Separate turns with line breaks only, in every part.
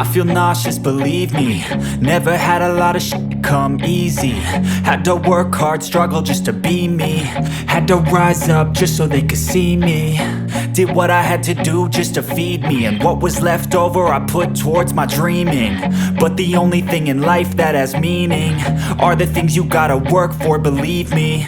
I feel nauseous, believe me. Never had a lot of shit come easy. Had to work hard, struggle just to be me. Had to rise up just so they could see me. Did what I had to do just to feed me. And what was left over I put towards my dreaming. But the only thing in life that has meaning are the things you gotta work for, believe me.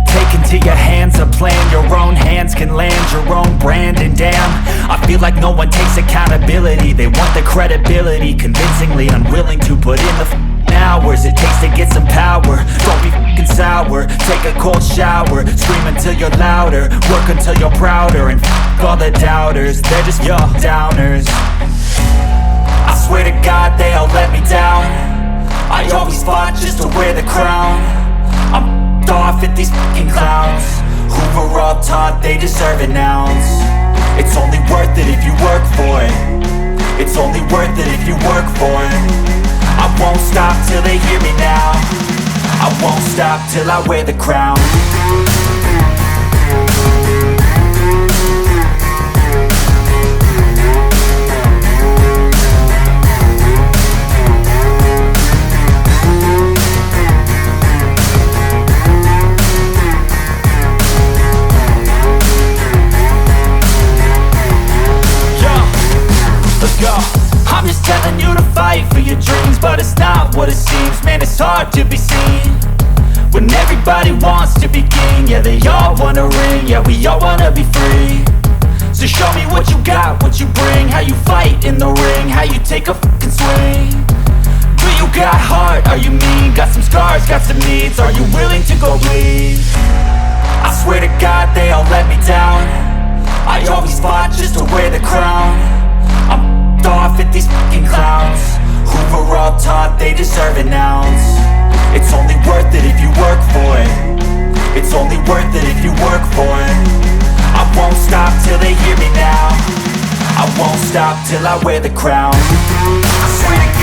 Take into your hands a plan. Your own hands can land your own brand. And damn, I feel like no one takes accountability. They want the credibility, convincingly unwilling to put in the hours it takes to get some power. Don't be f***ing sour. Take a cold shower. Scream until you're louder. Work until you're prouder. And f*** all the doubters, they're just your downers. I swear to God they all let me down. I always fought just to wear the crown. I'm off at these fucking clowns who were all taught they deserve an ounce. It's only worth it if you work for it. It's only worth it if you work for it. I won't stop till they hear me now. I won't stop till I wear the crown. I'm just telling you to fight for your dreams, but it's not what it seems. Man, it's hard to be seen when everybody wants to be king. Yeah, they all wanna ring, yeah, we all wanna be free. So show me what you got, what you bring, how you fight in the ring, how you take a fucking swing. Do you got heart, are you mean? Got some scars, got some needs, are you willing to go bleed? I swear to God they all let me down. I always fought just to wear the crown. I'm off at these fucking clowns who were all taught they deserve an ounce. It's only worth it if you work for it. It's only worth it if you work for it. I won't stop till they hear me now. I won't stop till I wear the crown. I swear to God.